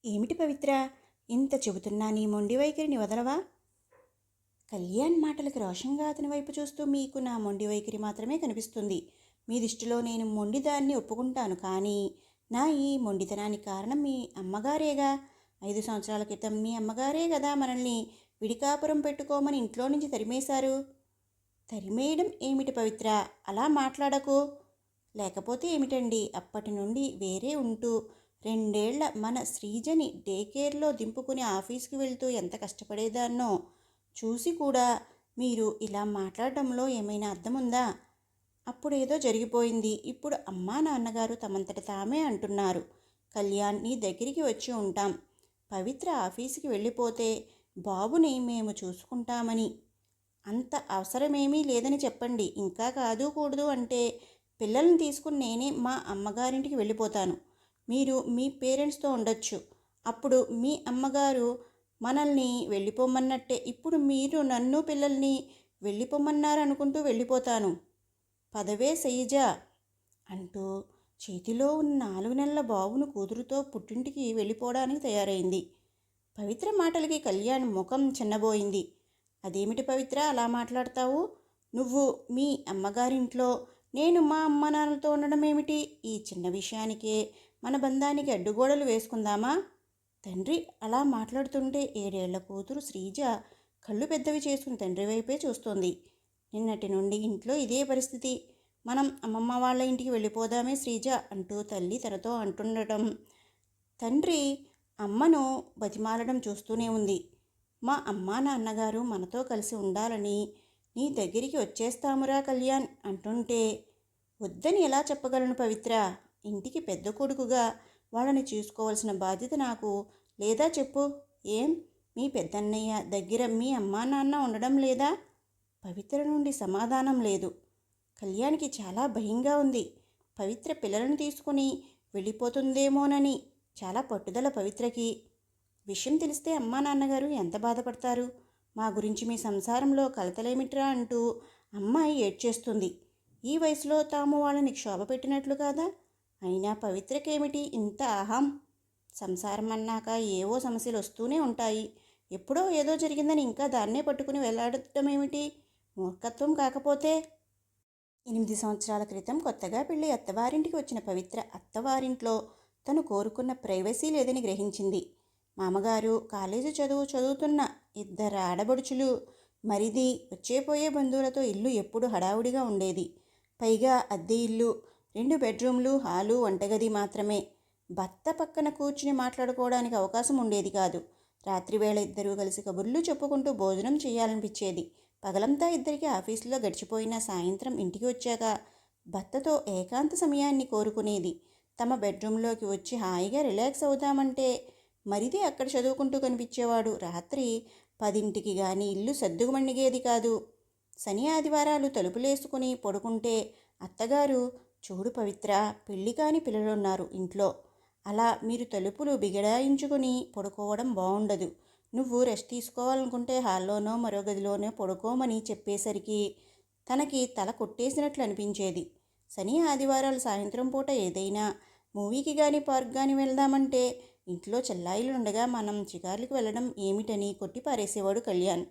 ఏమిటి పవిత్ర, ఇంత చెబుతున్నా నీ మొండి వైఖరిని వదలవా? కళ్యాణ్ మాటలకు రోషంగా అతని వైపు చూస్తూ, మీకు నా మొండి వైఖరి మాత్రమే కనిపిస్తుంది. మీ దృష్టిలో నేను మొండిదాన్ని ఒప్పుకుంటాను, కానీ నా ఈ మొండితనానికి కారణం మీ అమ్మగారేగా. 5 సంవత్సరాల క్రితం మీ అమ్మగారే కదా మనల్ని విడికాపురం పెట్టుకోమని ఇంట్లో నుంచి తరిమేశారు. తరిమేయడం ఏమిటి పవిత్ర, అలా మాట్లాడకు. లేకపోతే ఏమిటండి, అప్పటి నుండి వేరే ఉంటూ 2 ఏళ్ల మన శ్రీజని డే కేర్లో దింపుకుని ఆఫీస్కి వెళ్తూ ఎంత కష్టపడేదాన్నో చూసి కూడా మీరు ఇలా మాట్లాడడంలో ఏమైనా అర్థం ఉందా? అప్పుడేదో జరిగిపోయింది, ఇప్పుడు అమ్మా నాన్నగారు తమంతట తామే అంటున్నారు, కళ్యాణ్ నీ దగ్గరికి వచ్చి ఉంటాం, పవిత్ర ఆఫీస్కి వెళ్ళిపోతే బాబుని మేము చూసుకుంటామని. అంత అవసరమేమీ లేదని చెప్పండి. ఇంకా కాదు కూడదు అంటే పిల్లల్ని తీసుకుని నేనే మా అమ్మగారింటికి వెళ్ళిపోతాను. మీరు మీ పేరెంట్స్తో ఉండొచ్చు. అప్పుడు మీ అమ్మగారు మనల్ని వెళ్ళిపోమన్నట్టే ఇప్పుడు మీరు నన్ను పిల్లల్ని వెళ్ళిపోమన్నారనుకుంటూ వెళ్ళిపోతాను. పదవే శైలజ అంటూ చేతిలో ఉన్న 4 నెలల బాబును కూతురుతో పుట్టింటికి వెళ్ళిపోవడానికి తయారైంది. పవిత్ర మాటలకి కళ్యాణ్ ముఖం చిన్నబోయింది. అదేమిటి పవిత్ర, అలా మాట్లాడతావు? నువ్వు మీ అమ్మగారింట్లో, నేను మా అమ్మ నాన్నలతో ఉండడం ఏమిటి? ఈ చిన్న విషయానికే మన బంధానికి అడ్డుగోడలు వేసుకుందామా? తండ్రి అలా మాట్లాడుతుంటే 7 ఏళ్ల కూతురు శ్రీజ కళ్ళు పెద్దవి చేసుకుని తండ్రి వైపే చూస్తోంది. నిన్నటి నుండి ఇంట్లో ఇదే పరిస్థితి. మనం అమ్మమ్మ వాళ్ళ ఇంటికి వెళ్ళిపోదామే శ్రీజ అంటూ తల్లి తనతో అంటుండటం తండ్రి అమ్మను బతిమాలడం చూస్తూనే ఉంది. మా అమ్మా నాన్నగారు మనతో కలిసి ఉండాలని నీ దగ్గరికి వచ్చేస్తామురా కళ్యాణ్ అంటుంటే వద్దని ఎలా చెప్పగలను పవిత్ర? ఇంటికి పెద్ద కొడుకుగా వాళ్ళని చూసుకోవాల్సిన బాధ్యత నాకు లేదా చెప్పు? ఏం మీ పెద్దన్నయ్య దగ్గర మీ అమ్మా నాన్న ఉండడం లేదా? పవిత్ర నుండి సమాధానం లేదు. కళ్యాణ్కి చాలా భయంగా ఉంది. పవిత్ర పిల్లలను తీసుకుని వెళ్ళిపోతుందేమోనని చాలా పట్టుదల పవిత్రకి. విషయం తెలిస్తే అమ్మా నాన్నగారు ఎంత బాధపడతారు? మా గురించి మీ సంసారంలో కలతలేమిట్రా అంటూ అమ్మాయి ఏడ్చేస్తుంది. ఈ వయసులో తాము వాళ్ళని క్షోభ పెట్టినట్లు కాదా? అయినా పవిత్రకేమిటి ఇంత అహం? సంసారం అన్నాక ఏవో సమస్యలు వస్తూనే ఉంటాయి. ఎప్పుడో ఏదో జరిగిందని ఇంకా దాన్నే పట్టుకుని వెళ్ళాడటం ఏమిటి? మూర్ఖత్వం కాకపోతే. 8 సంవత్సరాల క్రితం కొత్తగా పెళ్ళి అత్తవారింటికి వచ్చిన పవిత్ర అత్తవారింట్లో తను కోరుకున్న ప్రైవసీ లేదని గ్రహించింది. మామగారు, కాలేజీ చదువుతున్న 2 ఆడబడుచులు, మరిది, వచ్చేపోయే బంధువులతో ఇల్లు ఎప్పుడు హడావుడిగా ఉండేది. పైగా అద్దె ఇల్లు, 2 బెడ్రూమ్లు, హాలు, వంటగది మాత్రమే. భర్త పక్కన కూర్చుని మాట్లాడుకోవడానికి అవకాశం ఉండేది కాదు. రాత్రివేళ ఇద్దరూ కలిసి కబుర్లు చెప్పుకుంటూ భోజనం చేయాలనిపించేది. పగలంతా ఇద్దరికి ఆఫీసులో గడిచిపోయిన సాయంత్రం ఇంటికి వచ్చాక భర్తతో ఏకాంత సమయాన్ని కోరుకునేది. తమ బెడ్రూమ్లోకి వచ్చి హాయిగా రిలాక్స్ అవుదామంటే మరిది అక్కడ చదువుకుంటూ కనిపించేవాడు. రాత్రి 10ంటికి కానీ ఇల్లు సద్దుమణిగేది కాదు. శని ఆదివారాలు తలుపులేసుకుని పడుకుంటే అత్తగారు, చూడు పవిత్ర, పెళ్ళి కాని పిల్లలున్నారు ఇంట్లో, అలా మీరు తలుపులు బిగడాయించుకుని పడుకోవడం బాగుండదు. నువ్వు రెస్ట్ తీసుకోవాలనుకుంటే హాల్లోనో మరో గదిలోనో పడుకోమని చెప్పేసరికి తనకి తల కొట్టేసినట్లు అనిపించేది. శని ఆదివారాలు సాయంత్రం పూట ఏదైనా మూవీకి కానీ పార్క్ కానీ వెళ్దామంటే ఇంట్లో చెల్లాయిలు ఉండగా మనం షికార్లకు వెళ్ళడం ఏమిటని కొట్టిపారేసేవాడు కళ్యాణ్.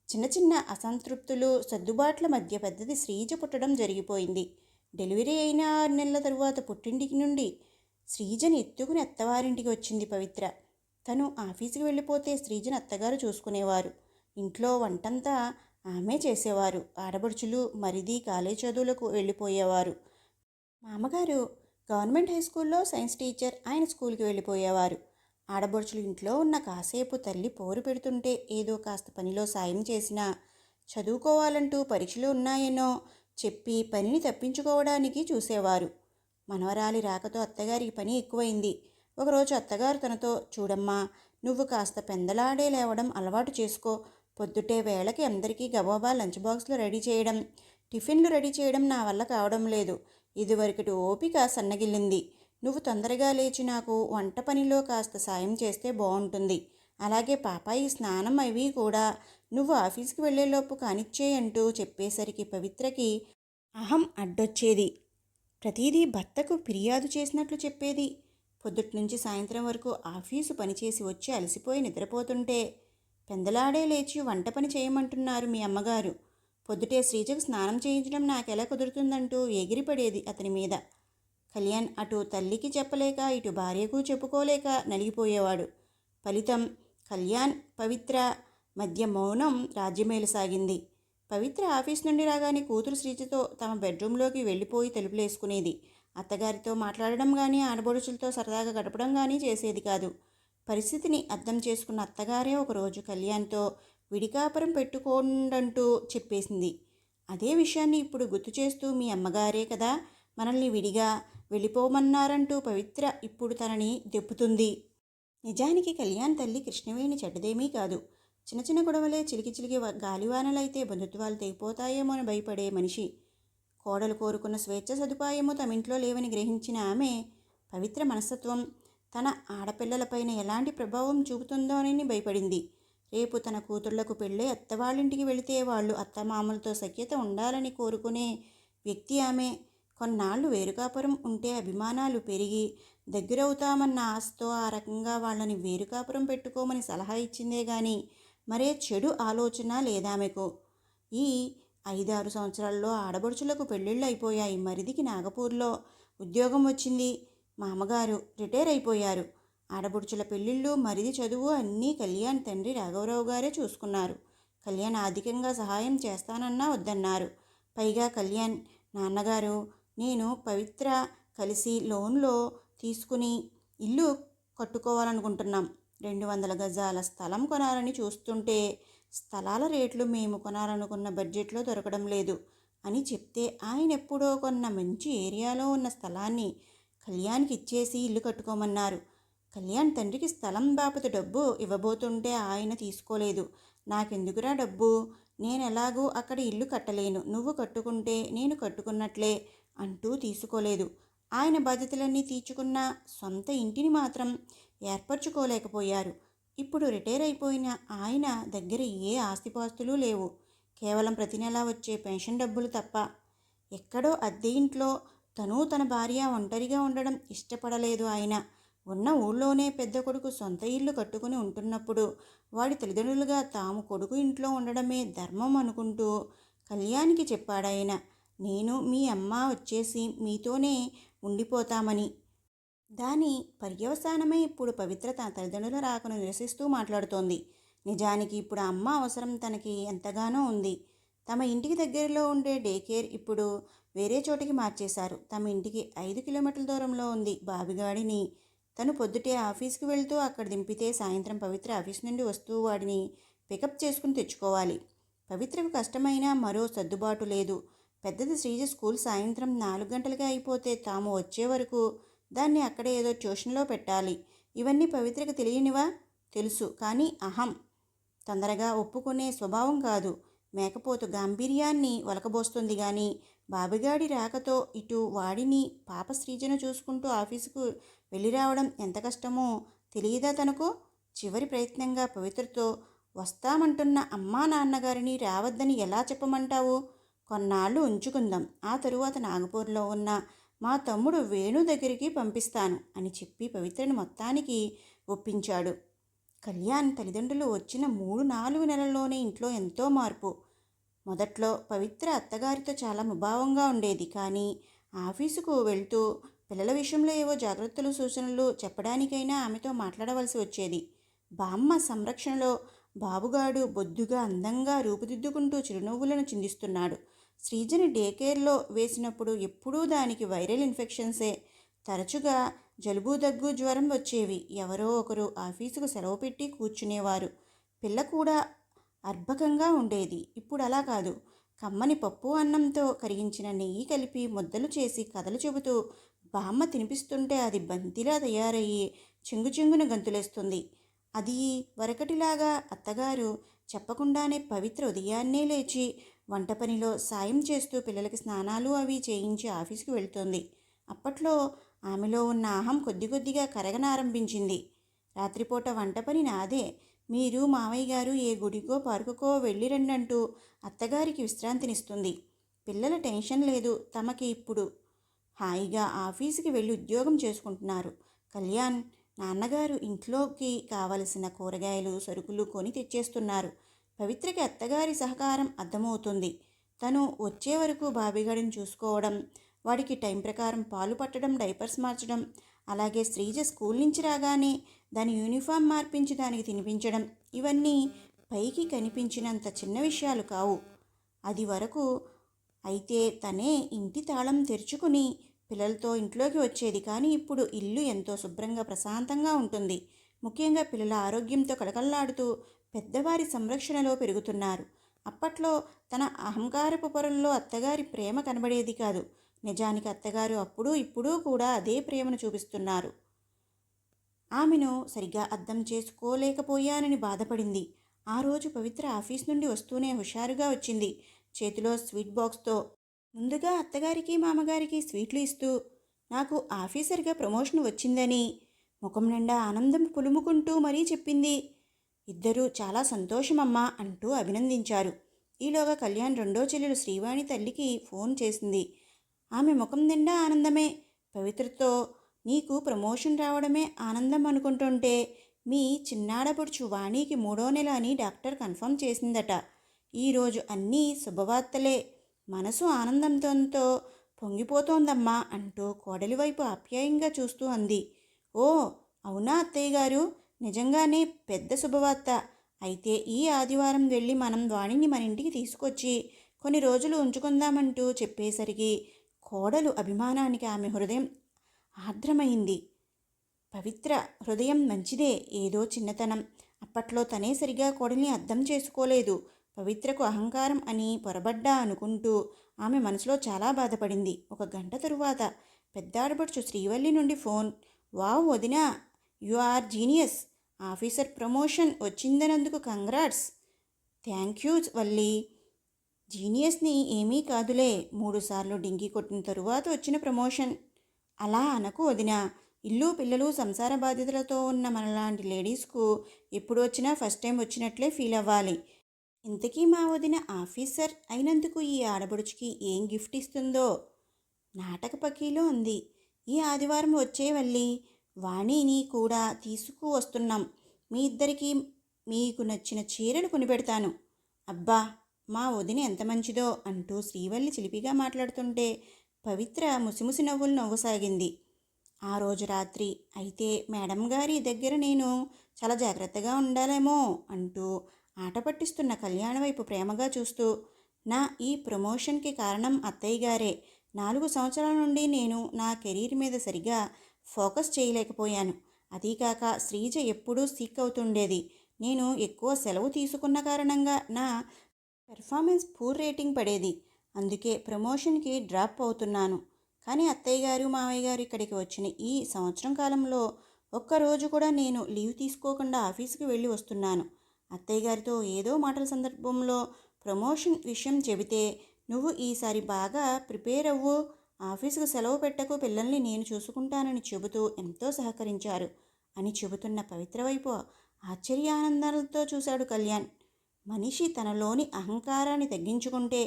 చిన్న చిన్న అసంతృప్తులు, సర్దుబాట్ల మధ్య పెద్దది శ్రీజ పుట్టడం జరిగిపోయింది. డెలివరీ అయిన 6 నెలల తరువాత పుట్టింటికి నుండి శ్రీజని ఎత్తుకుని అత్తవారింటికి వచ్చింది పవిత్ర. తను ఆఫీసుకి వెళ్ళిపోతే శ్రీజని అత్తగారు చూసుకునేవారు. ఇంట్లో వంటంతా ఆమె చేసేవారు. ఆడబడుచులు, మరిది కాలేజ్ చదువులకు వెళ్ళిపోయేవారు. మామగారు గవర్నమెంట్ హై స్కూల్లో సైన్స్ టీచర్, ఆయన స్కూల్కి వెళ్ళిపోయేవారు. ఆడబడుచులు ఇంట్లో ఉన్న కాసేపు తల్లి పోరు పెడుతుంటే ఏదో కాస్త పనిలో సాయం చేసినా, చదువుకోవాలంటూ పరీక్షలు ఉన్నాయనో చెప్పి పనిని తప్పించుకోవడానికి చూసేవారు. మనవరాలి రాకతో అత్తగారికి పని ఎక్కువైంది. ఒకరోజు అత్తగారు తనతో, చూడమ్మా, నువ్వు కాస్త పెందలాడే లేవడం అలవాటు చేసుకో. పొద్దుటే వేళకి అందరికీ గబాబా లంచ్ బాక్స్లు రెడీ చేయడం, టిఫిన్లు రెడీ చేయడం నా వల్ల కావడం లేదు. ఇదివరకటి ఓపిక సన్నగిల్లింది. నువ్వు తొందరగా లేచి నాకు వంట పనిలో కాస్త సాయం చేస్తే బాగుంటుంది. అలాగే పాపాయి స్నానం అవి కూడా నువ్వు ఆఫీస్కి వెళ్ళేలోపు కానిచ్చేయంటూ చెప్పేసరికి పవిత్రకి అహం అడ్డొచ్చేది. ప్రతిదీ భర్తకు ఫిర్యాదు చేసినట్లు చెప్పేది. పొద్దుటి నుంచి సాయంత్రం వరకు ఆఫీసు పనిచేసి వచ్చి అలసిపోయి నిద్రపోతుంటే పెందలాడే లేచి వంట పని చేయమంటున్నారు మీ అమ్మగారు. పొద్దుటే శ్రీజకు స్నానం చేయించడం నాకెలా కుదురుతుందంటూ ఎగిరిపడేది అతని మీద. కళ్యాణ్ అటు తల్లికి చెప్పలేక ఇటు భార్యకు చెప్పుకోలేక నలిగిపోయేవాడు. ఫలితం కళ్యాణ్ పవిత్ర మధ్య మౌనం రాజ్యమేలసాగింది. పవిత్ర ఆఫీస్ నుండి రాగానే కూతురు శ్రీజతో తమ బెడ్రూమ్లోకి వెళ్ళిపోయి తలుపులేసుకునేది. అత్తగారితో మాట్లాడడం కానీ ఆడబడుచులతో సరదాగా గడపడం కానీ చేసేది కాదు. పరిస్థితిని అర్థం చేసుకున్న అత్తగారే ఒకరోజు కళ్యాణ్తో విడికాపురం పెట్టుకోండంటూ చెప్పేసింది. అదే విషయాన్ని ఇప్పుడు గుర్తు చేస్తూ మీ అమ్మగారే కదా మనల్ని విడిగా వెళ్ళిపోమన్నారంటూ పవిత్ర ఇప్పుడు తనని దెప్పుతుంది. నిజానికి కళ్యాణ్ తల్లి కృష్ణవేణి చెడ్డదేమీ కాదు. చిన్న చిన్న గొడవలే చిలికి చిలికి గాలివానలైతే బంధుత్వాలు తెగిపోతాయేమో అని భయపడే మనిషి. కోడలు కోరుకున్న స్వేచ్ఛ సదుపాయము తమ ఇంట్లో లేవని గ్రహించిన ఆమె పవిత్ర మనస్తత్వం తన ఆడపిల్లలపైన ఎలాంటి ప్రభావం చూపుతుందోనని భయపడింది. రేపు తన కూతుళ్లకు పెళ్ళే అత్తవాళ్ళింటికి వెళితే వాళ్ళు అత్తమామలతో సఖ్యత ఉండాలని కోరుకునే వ్యక్తి ఆమె. కొన్నాళ్ళు వేరుకాపురం ఉంటే అభిమానాలు పెరిగి దగ్గరవుతామన్న ఆశతో ఆ రకంగా వాళ్ళని వేరుకాపురం పెట్టుకోమని సలహా ఇచ్చిందే గాని మరే చెడు ఆలోచన లేదామెకు. ఈ 5-6 సంవత్సరాల్లో ఆడబడుచులకు పెళ్ళిళ్ళు అయిపోయాయి. మరిదికి నాగపూర్లో ఉద్యోగం వచ్చింది. మామగారు రిటైర్ అయిపోయారు. ఆడబడుచుల పెళ్ళిళ్ళు మరిది చదువు అన్నీ కళ్యాణ్ తండ్రి రాఘవరావు గారే చూసుకున్నారు. కళ్యాణ్ ఆర్థికంగా సహాయం చేస్తానన్నా వద్దన్నారు. పైగా కళ్యాణ్ నాన్నగారు నేను పవిత్ర కలిసి లోన్లో తీసుకుని ఇల్లు కట్టుకోవాలనుకుంటున్నాం. 200 గజాల స్థలం కొనాలని చూస్తుంటే స్థలాల రేట్లు మేము కొనాలనుకున్న బడ్జెట్లో దొరకడం లేదు అని చెప్తే ఆయన ఎప్పుడో కొన్న మంచి ఏరియాలో ఉన్న స్థలాన్ని కళ్యాణ్కి ఇచ్చేసి ఇల్లు కట్టుకోమన్నారు. కళ్యాణ్ తండ్రికి స్థలం బాపత డబ్బు ఇవ్వబోతుంటే ఆయన తీసుకోలేదు. నాకెందుకురా డబ్బు, నేనెలాగూ అక్కడ ఇల్లు కట్టలేను, నువ్వు కట్టుకుంటే నేను కట్టుకున్నట్లే అంటూ తీసుకోలేదు. ఆయన బాధ్యతలన్నీ తీర్చుకున్న సొంత ఇంటిని మాత్రం ఏర్పరచుకోలేకపోయారు. ఇప్పుడు రిటైర్ అయిపోయిన ఆయన దగ్గర ఏ ఆస్తిపాస్తులు లేవు. కేవలం ప్రతి నెలా వచ్చే పెన్షన్ డబ్బులు తప్ప. ఎక్కడో అద్దె ఇంట్లో తను తన భార్య ఒంటరిగా ఉండడం ఇష్టపడలేదు ఆయన. ఉన్న ఊళ్ళోనే పెద్ద కొడుకు సొంత ఇల్లు కట్టుకుని ఉంటున్నప్పుడు వాడి తల్లిదండ్రులుగా తాము కొడుకు ఇంట్లో ఉండడమే ధర్మం అనుకుంటూ కళ్యాణ్కి చెప్పాడాయన. నేను మీ అమ్మ వచ్చేసి మీతోనే ఉండిపోతామని. దాని పర్యవసానమే ఇప్పుడు పవిత్ర తన తల్లిదండ్రుల రాకను నిరసిస్తూ మాట్లాడుతోంది. నిజానికి ఇప్పుడు అమ్మ అవసరం తనకి ఎంతగానో ఉంది. తమ ఇంటికి దగ్గరలో ఉండే డే కేర్ ఇప్పుడు వేరే చోటికి మార్చేశారు. తమ ఇంటికి 5 కిలోమీటర్ల దూరంలో ఉంది. బాబిగాడిని తను పొద్దుటే ఆఫీస్కి వెళ్తూ అక్కడ దింపితే సాయంత్రం పవిత్ర ఆఫీస్ నుండి వస్తూ వాడిని పికప్ చేసుకుని తెచ్చుకోవాలి. పవిత్రకు కష్టమైనా మరో సర్దుబాటు లేదు. పెద్దది శ్రీజ స్కూల్ సాయంత్రం 4 గంటలకే అయిపోతే తాము వచ్చే వరకు దాన్ని అక్కడే ఏదో ట్యూషన్లో పెట్టాలి. ఇవన్నీ పవిత్రకు తెలియనివా? తెలుసు, కానీ అహం తొందరగా ఒప్పుకునే స్వభావం కాదు. మేకపోతు గాంభీర్యాన్ని ఒలకబోస్తుంది కానీ బాబిగాడి రాకతో ఇటు వాడిని పాప శ్రీజను చూసుకుంటూ ఆఫీసుకు వెళ్ళి రావడం ఎంత కష్టమో తెలియదా తనకు? చివరి ప్రయత్నంగా పవిత్రతో వస్తామంటున్న అమ్మా నాన్నగారిని రావద్దని ఎలా చెప్పమంటావు? కొన్నాళ్ళు ఉంచుకుందాం, ఆ తరువాత నాగపూర్లో ఉన్న మా తమ్ముడు వేణు దగ్గరికి పంపిస్తాను అని చెప్పి పవిత్రని మొత్తానికి ఒప్పించాడు. కళ్యాణ్ తల్లిదండ్రులు వచ్చిన 3-4 నెలల్లోనే ఇంట్లో ఎంతో మార్పు. మొదట్లో పవిత్ర అత్తగారితో చాలా ముభావంగా ఉండేది. కానీ ఆఫీసుకు వెళ్తూ పిల్లల విషయంలో ఏవో జాగ్రత్తలు సూచనలు చెప్పడానికైనా ఆమెతో మాట్లాడవలసి వచ్చేది. బామ్మ సంరక్షణలో బాబుగాడు బొద్దుగా అందంగా రూపుదిద్దుకుంటూ చిరునవ్వులను చిందిస్తున్నాడు. శ్రీజని డే కేర్లో వేసినప్పుడు ఎప్పుడూ దానికి వైరల్ ఇన్ఫెక్షన్సే. తరచుగా జలుబు దగ్గు జ్వరం వచ్చేవి. ఎవరో ఒకరు ఆఫీసుకు సెలవు పెట్టి కూర్చునేవారు. పిల్ల కూడా అర్భకంగా ఉండేది. ఇప్పుడు అలా కాదు. కమ్మని పప్పు అన్నంతో కరిగించిన నెయ్యి కలిపి ముద్దలు చేసి కథలు చెబుతూ బామ్మ తినిపిస్తుంటే అది బంతిలా తయారయ్యి చెంగు చెంగున గంతులేస్తుంది. అది వరకటిలాగా అత్తగారు చెప్పకుండానే పవిత్ర ఉదయాన్నే లేచి వంట పనిలో సాయం చేస్తూ పిల్లలకి స్నానాలు అవి చేయించి ఆఫీసుకు వెళ్తుంది. అప్పట్లో ఆమెలో ఉన్న అహం కొద్ది కొద్దిగా కరగనారంభించింది. రాత్రిపూట వంట పని నాదే, మీరు మావయ్య గారు ఏ గుడికో పార్కుకో వెళ్ళిరండంటూ అత్తగారికి విశ్రాంతినిస్తుంది. పిల్లల టెన్షన్ లేదు తమకి. ఇప్పుడు హాయిగా ఆఫీసుకి వెళ్ళి ఉద్యోగం చేసుకుంటున్నారు. కళ్యాణ్, నాన్నగారు ఇంట్లోకి కావలసిన కూరగాయలు సరుకులు కొని తెచ్చేస్తున్నారు. పవిత్రకి అత్తగారి సహకారం అర్థమవుతుంది. తను వచ్చే వరకు బాబిగాడిని చూసుకోవడం, వాడికి టైం ప్రకారం పాలు పట్టడం, డైపర్స్ మార్చడం, అలాగే శ్రీజ స్కూల్ నుంచి రాగానే దాని యూనిఫామ్ మార్పించి దానికి తినిపించడం, ఇవన్నీ పైకి కనిపించినంత చిన్న విషయాలు కావు. అది వరకు అయితే తనే ఇంటి తాళం తెరుచుకుని పిల్లలతో ఇంట్లోకి వచ్చేది. కానీ ఇప్పుడు ఇల్లు ఎంతో శుభ్రంగా ప్రశాంతంగా ఉంటుంది. ముఖ్యంగా పిల్లల ఆరోగ్యంతో కళకళలాడుతూ పెద్దవారి సంరక్షణలో పెరుగుతున్నారు. అప్పట్లో తన అహంకారపు పొరల్లో అత్తగారి ప్రేమ కనబడేది కాదు. నిజానికి అత్తగారు అప్పుడు ఇప్పుడు కూడా అదే ప్రేమను చూపిస్తున్నారు. ఆమెను సరిగ్గా అర్థం చేసుకోలేకపోయానని బాధపడింది. ఆ రోజు పవిత్ర ఆఫీస్ నుండి వస్తూనే హుషారుగా వచ్చింది, చేతిలో స్వీట్ బాక్స్తో. ముందుగా అత్తగారికి మామగారికి స్వీట్లు ఇస్తూ నాకు ఆఫీసర్గా ప్రమోషన్ వచ్చిందని ముఖం నిండా ఆనందం పులుముకుంటూ మరీ చెప్పింది. ఇద్దరూ చాలా సంతోషమమ్మా అంటూ అభినందించారు. ఈలోగా కళ్యాణ్ రెండో చెల్లెలు శ్రీవాణి తల్లికి ఫోన్ చేసింది. ఆమె ముఖం నిండా ఆనందమే. పవిత్రతో నీకు ప్రమోషన్ రావడమే ఆనందం అనుకుంటుంటే మీ చిన్నాడపడుచు వాణికి 3వ నెల అని డాక్టర్ కన్ఫర్మ్ చేసిందట. ఈరోజు అన్నీ శుభవార్తలే. మనసు ఆనందంతో పొంగిపోతోందమ్మా అంటూ కోడలి వైపు ఆప్యాయంగా చూస్తూ అంది. ఓ అవునా అత్తయ్య గారు, నిజంగానే పెద్ద శుభవార్త. అయితే ఈ ఆదివారం వెళ్ళి మనం వాణిని మన ఇంటికి తీసుకొచ్చి కొన్ని రోజులు ఉంచుకుందామంటూ చెప్పేసరికి కోడలు అభిమానానికి ఆమె హృదయం ఆర్ద్రమైంది. పవిత్ర హృదయం మంచిదే, ఏదో చిన్నతనం. అప్పట్లో తనే సరిగా కోడల్ని అర్థం చేసుకోలేదు. పవిత్రకు అహంకారం అని పొరబడ్డా అనుకుంటూ ఆమె మనసులో చాలా బాధపడింది. 1 గంట తరువాత పెద్దాడబడుచు శ్రీవల్లి నుండి ఫోన్. వావ్ వదినా, you are genius. Officer promotion వచ్చిందనందుకు కంగ్రాట్స్. Thank you Valli. జీనియస్ని ఏమీ కాదులే, 3 సార్లు డింగి కొట్టిన తరువాత వచ్చిన ప్రమోషన్. అలా అనకు వదినా. ఇల్లు పిల్లలు సంసార బాధ్యతలతో ఉన్న మనలాంటి లేడీస్కు ఎప్పుడు వచ్చినా ఫస్ట్ టైం వచ్చినట్లే ఫీల్ అవ్వాలి. ఇంతకీ మా వదిన ఆఫీసర్ అయినందుకు ఈ ఆడబడుచుకి ఏం గిఫ్ట్ ఇస్తుందో నాటక పకీలో అంది. ఈ ఆదివారం వచ్చేవల్లి, వాణిని కూడా తీసుకువస్తున్నాం. మీ ఇద్దరికీ మీకు నచ్చిన చీరలు కొనిపెడతాను. అబ్బా మా వదిన ఎంత మంచిదో అంటూ శ్రీవల్లి చిలిపిగా మాట్లాడుతుంటే పవిత్ర ముసిముసి నవ్వులు నవ్వసాగింది. ఆ రోజు రాత్రి అయితే మేడం గారి దగ్గర నేను చాలా జాగ్రత్తగా ఉండాలేమో అంటూ ఆట పట్టిస్తున్న కళ్యాణ వైపు ప్రేమగా చూస్తూ, నా ఈ ప్రమోషన్కి కారణం అత్తయ్య గారే. 4 సంవత్సరాల నుండి నేను నా కెరీర్ మీద సరిగా ఫోకస్ చేయలేకపోయాను. అదీకాక శ్రీజ ఎప్పుడూ సిక్ అవుతుండేది. నేను ఎక్కువ సెలవు తీసుకున్న కారణంగా నా పెర్ఫార్మెన్స్ పూర్ రేటింగ్ పడేది. అందుకే ప్రమోషన్కి డ్రాప్ అవుతున్నాను. కానీ అత్తయ్య గారు మావయ్య గారు ఇక్కడికి వచ్చిన ఈ సంవత్సరం కాలంలో ఒక్కరోజు కూడా నేను లీవ్ తీసుకోకుండా ఆఫీస్కి వెళ్ళి వస్తున్నాను. అత్తయ్య గారితో ఏదో మాటల సందర్భంలో ప్రమోషన్ విషయం చెబితే, నువ్వు ఈసారి బాగా ప్రిపేర్ అవ్వు, ఆఫీసుకు సెలవు పెట్టకు, పిల్లల్ని నేను చూసుకుంటానని చెబుతూ ఎంతో సహకరించారు అని చెబుతున్న పవిత్ర వైపు ఆశ్చర్యానందాలతో చూశాడు కళ్యాణ్. మనిషి తనలోని అహంకారాన్ని తగ్గించుకుంటే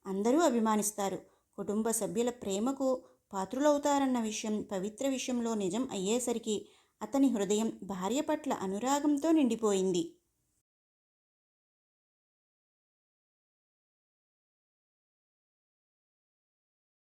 అందరూ అభిమానిస్తారు, కుటుంబ సభ్యుల ప్రేమకు పాత్రులవుతారన్న విషయం పవిత్ర విషయంలో నిజం అయ్యేసరికి అతని హృదయం భార్య పట్ల అనురాగంతో నిండిపోయింది.